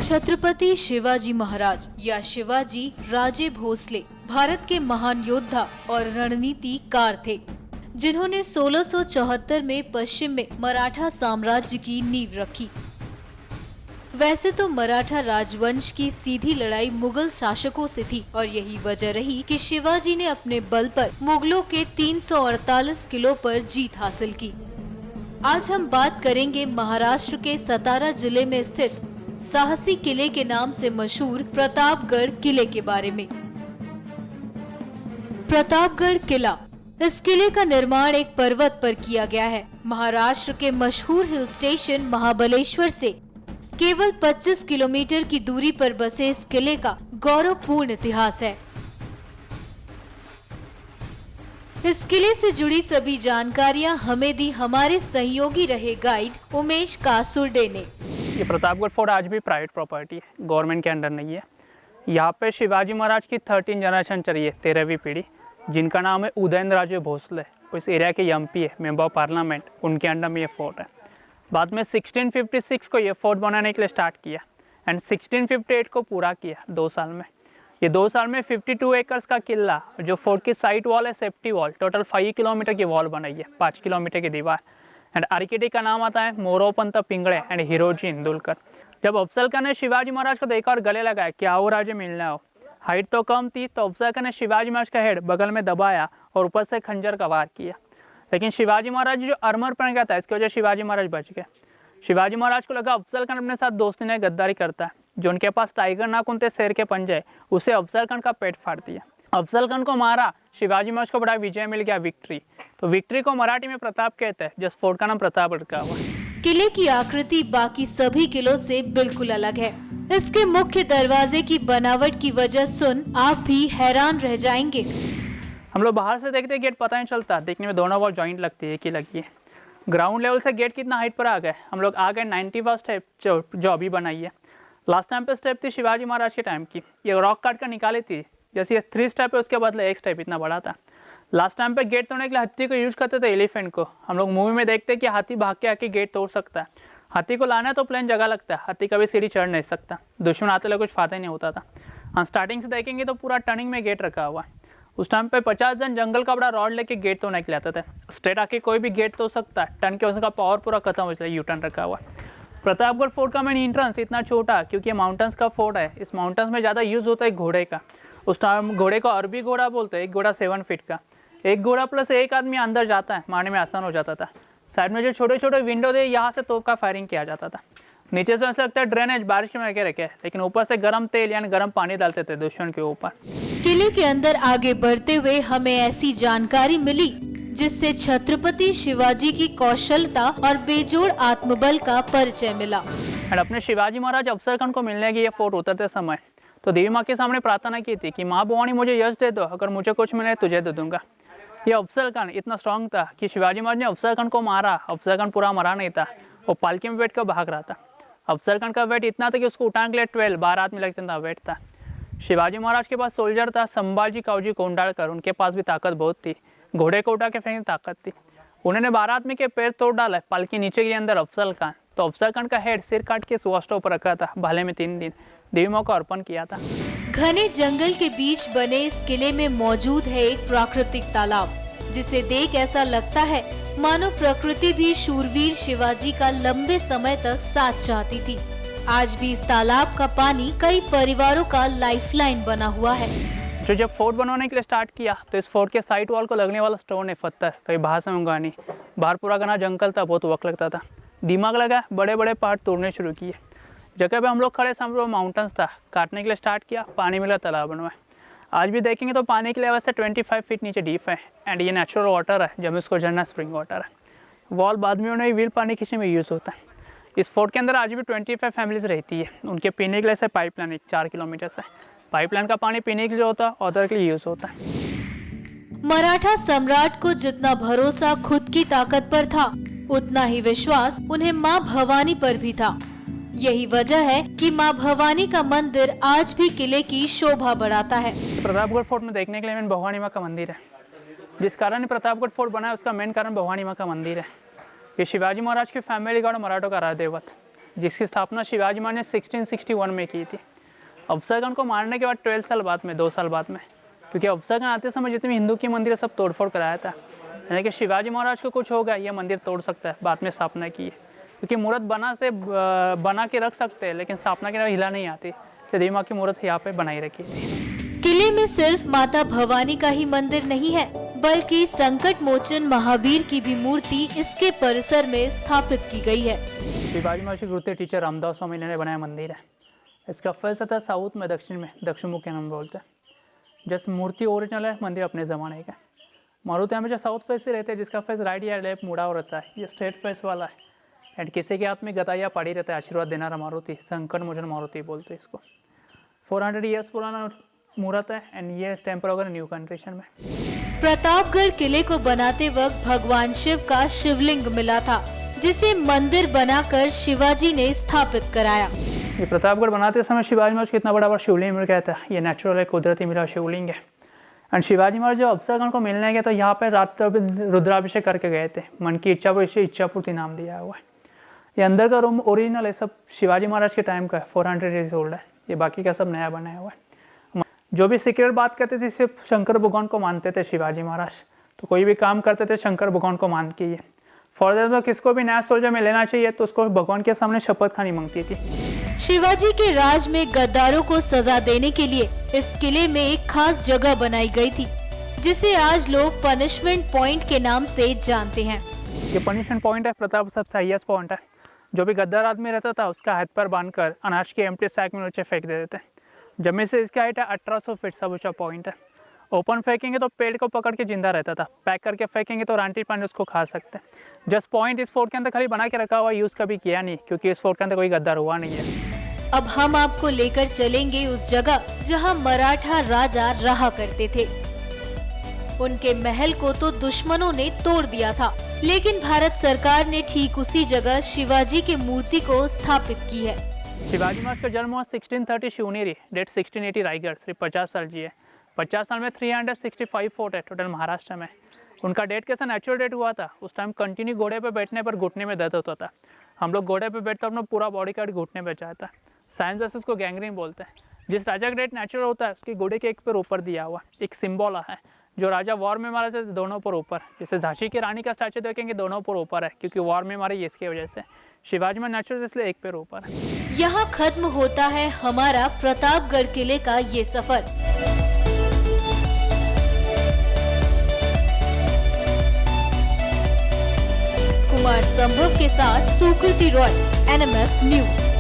छत्रपति शिवाजी महाराज या शिवाजी राजे भोसले भारत के महान योद्धा और रणनीतिकार थे, जिन्होंने 1674 में पश्चिम में मराठा साम्राज्य की नींव रखी। वैसे तो मराठा राजवंश की सीधी लड़ाई मुगल शासकों से थी और यही वजह रही कि शिवाजी ने अपने बल पर मुगलों के 348 किलों पर जीत हासिल की। आज हम बात करेंगे महाराष्ट्र के सतारा जिले में स्थित साहसी किले के नाम से मशहूर प्रतापगढ़ किले के बारे में। प्रतापगढ़ किला, इस किले का निर्माण एक पर्वत पर किया गया है। महाराष्ट्र के मशहूर हिल स्टेशन महाबलेश्वर से केवल 25 किलोमीटर की दूरी पर बसे इस किले का गौरवपूर्ण इतिहास है। इस किले से जुड़ी सभी जानकारियां हमें दी हमारे सहयोगी रहे गाइड उमेश कासुर्डे ने। ये प्रतापगढ़ फोर्ट आज भी प्राइवेट प्रॉपर्टी है, गवर्नमेंट के अंडर नहीं है। यहाँ पे शिवाजी महाराज की 13 जनरेशन चली है, 13वीं पीढ़ी, जिनका नाम है उदयनराजे भोसले। इस एरिया के एमपी है, मेंबर ऑफ पार्लियामेंट, उनके अंडर में ये फोर्ट है। बाद में 1656 को ये फोर्ट बनाने के लिए स्टार्ट किया एंड 1658 को पूरा किया 2 साल में। ये 2 साल में 52 एकर्स का किला, जो फोर्ट की साइड वॉल है, सेफ्टी वॉल, टोटल 5 किलोमीटर की वॉल बनाई है, 5 किलोमीटर की दीवार। एंड आर्किटेक्ट का नाम आता है मोरोपंत पिंगड़े एंड हिरोजी इंदुलकर। जब अफजल खान ने शिवाजी महाराज को देखा और गले लगाया कि आओ राजे मिलने आओ, हाइट तो कम थी, तो अफजल खान ने शिवाजी महाराज का हेड बगल में दबाया और ऊपर से खंजर का वार किया। लेकिन शिवाजी महाराज जो आर्मर पहन गया था, इसकी वजह शिवाजी महाराज बच गए। शिवाजी महाराज को लगा अफजल खान अपने साथ दोस्ती ने गद्दारी करता है, जो उनके पास टाइगर नाखून थे, शेर के पंजे, उसे अफजल खान का पेट फाड़ दिया। अफजल खान को मारा, शिवाजी महाराज को बड़ा विजय मिल गया, विक्ट्री। तो विक्ट्री को मराठी में प्रताप कहते हैं, जिस फोर्ट का नाम प्रतापगढ़ रखा हुआ। किले की आकृति बाकी सभी किलों से बिल्कुल अलग है। इसके मुख्य दरवाजे की बनावट की वजह सुन आप भी हैरान रह जाएंगे। हम लोग बाहर से देखते गेट पता नहीं चलता, देखने में दोनों वॉल जॉइंट लगती है, एक ही लगी है। ग्राउंड लेवल से गेट कितना हाइट पर आ गए, हम लोग आ गए 91 स्टेप जो अभी बनाई है। लास्ट टाइम पे स्टेप थी शिवाजी महाराज के टाइम की, ये रॉक काट कर निकाली थी। जैसे ये 3 स्टेप है, उसके बदले 1 स्टेप इतना बड़ा था। लास्ट टाइम पे गेट तोड़ने के लिए हाथी को यूज करते थे, एलिफेंट को। हम लोग मूवी में देखते हैं कि हाथी भाग के आके गेट तोड़ सकता है। हाथी को लाना है तो प्लेन जगह लगता है, हाथी कभी सीढ़ी चढ़ नहीं सकता। दुश्मन आते लगे कुछ फायदा नहीं होता था। हम स्टार्टिंग से देखेंगे तो पूरा टर्निंग में गेट रखा हुआ है। उस टाइम पे 50 जन जंगल का बड़ा रॉड लेके गेट तोड़ने के लिए आते थे। स्ट्रेट आके कोई भी गेट तोड़ सकता है, टर्न के उसका पावर पूरा खत्म हो जाए। यू टर्न रखा हुआ है। प्रतापगढ़ फोर्ट का मेन एंट्रेंस इतना छोटा, क्योंकि ये माउंटेन्स का फोर्ट है। इस माउंटेन्स में ज़्यादा यूज होता है घोड़े का। उस टाइम घोड़े को अरबी घोड़ा बोलते हैं। एक घोड़ा 7 फीट का, एक घोड़ा प्लस एक आदमी अंदर जाता है, मारने में आसान हो जाता था। साइड में जो छोटे छोटे विंडो थे, यहाँ से तोप का फायरिंग किया जाता था। नीचे से ऐसा लगता है ड्रेनेज बारिश में लगे रखे, लेकिन ऊपर से गर्म तेल यानी गर्म पानी डालते थे दुश्मन के ऊपर। किले के अंदर आगे बढ़ते हुए हमें ऐसी जानकारी मिली जिससे छत्रपति शिवाजी की कौशलता और बेजोड़ आत्मबल का परिचय मिला। और अपने शिवाजी महाराज अफजल खान को मिलने की ये फोर्ट उतरते समय तो देवी माँ के सामने प्रार्थना की थी कि माँ भवानी मुझे यश दे दो, अगर मुझे कुछ मिले तुझे दे दूंगा। ये अफजल खान इतना स्ट्रांग था कि शिवाजी महाराज ने अफजल खान को मारा। अफजल खान पूरा मरा नहीं था, वो पालकी में बैठ कर भाग रहा था। अफजल खान का वेट इतना था कि उसको उठाने के लिए 12 आदमी लगते था वेट था। शिवाजी महाराज के पास सोल्जर था संभाजी कावजी कोंडालकर, उनके पास भी ताकत बहुत थी, घोड़े को उठा के फेंकने ताकत थी। उन्होंने 12 आदमी के पैर तोड़ डाला, पालकी नीचे के अंदर अफजल खान। तो अफजल खान का हेड सिर काट के सुवास्टों पर रखा था, भाले में 3 दिन देवी माँ को अर्पण किया था। घने जंगल के बीच बने इस किले में मौजूद है एक प्राकृतिक तालाब, जिसे देख ऐसा लगता है मानो प्रकृति भी शूरवीर शिवाजी का लंबे समय तक साथ चाहती थी। आज भी इस तालाब का पानी कई परिवारों का लाइफलाइन बना हुआ है। जो जब फोर्ट बनवाने के लिए स्टार्ट किया तो इस फोर्ट के साइड वॉल को लगने वाला स्टोन है पत्थर, कहीं बाहर से मंगवा नहीं। बाहर पूरा घना जंगल था, बहुत वक्त लगता था। दिमाग लगा, बड़े बड़े पहाड़ तोड़ने शुरू किए। जगह पे हम लोग खड़े सामने माउंटेन्स था, काटने के लिए स्टार्ट किया, पानी मिला, तालाब बनवाए। आज भी देखेंगे तो पानी के लेवल से 25 फीट नीचे डीप है एंड ये नेचुरल वाटर है, जब इसको झरना स्प्रिंग वाटर है। वॉल बाद में उन्हें व्हील पानी खींचने में यूज़ होता है। इस फोर्ट के अंदर आज भी 25 फैमिलीज रहती है। उनके पीने के लिए से पाइपलाइन है 4 किलोमीटर से। पाइपलाइन का पानी पीने के लिए होता है, अदर के लिए यूज़ होता है। मराठा सम्राट को जितना भरोसा खुद की ताकत पर था, उतना ही विश्वास उन्हें माँ भवानी पर भी था। यही वजह है कि माँ भवानी का मंदिर आज भी किले की शोभा बढ़ाता है। प्रतापगढ़ फोर्ट में देखने के लिए मेन भवानी माँ का मंदिर है। जिस कारण प्रतापगढ़ फोर्ट बना है उसका मेन कारण भवानी माँ का मंदिर है। ये शिवाजी महाराज की फैमिली का और मराठों का राजदेवत। जिसकी स्थापना शिवाजी महाराज ने 1661 में की थी। अफजल खान को मारने के बाद 12 साल बाद में, 2 साल बाद में, क्योंकि अफजल खान आते समय जितने भी हिंदू की मंदिर सब तोड़फोड़ कराया था, यानी कि शिवाजी महाराज को कुछ हो गया, ये मंदिर तोड़ सकता है, बाद में स्थापना की है। क्योंकि मूर्त बना के रख सकते हैं, लेकिन स्थापना के हिला नहीं आती, इसलिए देवी माँ की मूर्त यहाँ पे बनाई रखी थी। किले में सिर्फ माता भवानी का ही मंदिर नहीं है, बल्कि संकट मोचन महावीर की भी मूर्ति इसके परिसर में स्थापित की गई है। शिवाजी महाराज के गुरुते टीचर रामदास स्वामी ने बनाया मंदिर है। इसका फेस था साउथ में, दक्षिण में, दक्षिण मुख नाम बोलते हैं। जैसे मूर्ति ओरिजिनल है, मंदिर अपने ज़माने का। मारुति हमेशा साउथ फेस से रहते हैं, जिसका फेस राइट या लेफ्ट मुड़ा हुआ रहता है। ये स्ट्रेट फेस वाला है एंड किसी के हाथ में गदा या पाड़ी रहता है, आशीर्वाद देना रहा मारुति, संकट मोचन मारुति बोलते हैं इसको। 400 ईयर्स पुराना मूर्त है एंड ये टेम्पल होगा न्यू कंस्ट्रक्शन में। प्रतापगढ़ किले को बनाते वक्त भगवान शिव का शिवलिंग मिला था, जिसे मंदिर बनाकर शिवाजी ने स्थापित कराया। ये प्रतापगढ़ बनाते समय शिवाजी महाराज कितना बड़ा शिवलिंग मिल गया था। ये नेचुरल है, कुदरती मिला शिवलिंग है। एंड शिवाजी महाराज जब अफजल खान को मिलने गए तो यहाँ पे रात रुद्राभिषेक करके गए थे। मन की इच्छा को इसे इच्छापूर्ति नाम दिया हुआ है। ये अंदर का रूम ओरिजिनल है, सब शिवाजी महाराज के टाइम का है, 400 ईयर्स ओल्ड है। ये बाकी का सब नया बनाया हुआ है। जो भी सीक्रेट बात करते थे सिर्फ शंकर भगवान को मानते थे शिवाजी महाराज, तो कोई भी काम करते थे शंकर भगवान को मान के। ये फॉर तो किसको भी नया सोल्जर में लेना चाहिए तो उसको भगवान के सामने शपथ खानी मांगती थी। शिवाजी के राज में गद्दारों को सजा देने के लिए इस किले में एक खास जगह बनाई गई थी, जिसे आज लोग पनिशमेंट पॉइंट के नाम से जानते हैं। ये पनिशमेंट पॉइंट है, प्रताप सबसे हाईएस्ट पॉइंट है। जो भी गद्दार आदमी रहता था उसका हाथ पर बांधकर अनाज के एम्प्टी सैक में नीचे फेंक देते थे। जमीन से इसकी हाइट है 1800 फीट, सब ऊंचा पॉइंट है। ओपन फेंकेंगे तो पेड़ को पकड़ के जिंदा रहता था, पैक करके फेंकेंगे तो रांटी पानी उसको खा सकते हैं। जस्ट पॉइंट इस फोर्ट के अंदर खाली बना के रखा हुआ, यूज़ कभी किया नहीं, क्योंकि इस फोर्ट के अंदर कोई गद्दार हुआ नहीं है। अब हम आपको लेकर चलेंगे उस जगह जहां मराठा राजा रहा करते थे। उनके महल को तो दुश्मनों ने तोड़ दिया था, लेकिन भारत सरकार ने ठीक उसी जगह शिवाजी की मूर्ति को स्थापित की है। शिवाजी महाराज का जन्म हुआ 1630 शिवनेरी, डेट 1680 रायगढ़, सिर्फ 50 साल जी है। 50 साल में 365 फोर्ट है टोटल महाराष्ट्र में। उनका डेट कैसा नेचुरल डेट हुआ था, उस टाइम कंटिन्यू घोड़े पे बैठने पर घुटने में दर्द होता था। हम लोग घोड़े पे बैठते अपना पूरा बॉडी का घुटने पे जाता है। साइंस से उसको गैंग्रीन बोलते हैं। जिस राजा का डेट नेचुरल होता है उसके घोड़े के एक पैर ऊपर दिया हुआ एक सिंबल है। जो राजा वॉर में मारा जाता है दोनों पर ऊपर, जैसे झांसी की रानी का स्टैचू देखेंगे दोनों पर ऊपर है, क्योंकि वॉर में मारे इसकी वजह से। शिवाजी में नेचुरल इसलिए एक पैर ऊपर है। यहाँ खत्म होता है हमारा प्रतापगढ़ किले का ये सफर। कुमार संभव के साथ सुकृति रॉय, NMF न्यूज।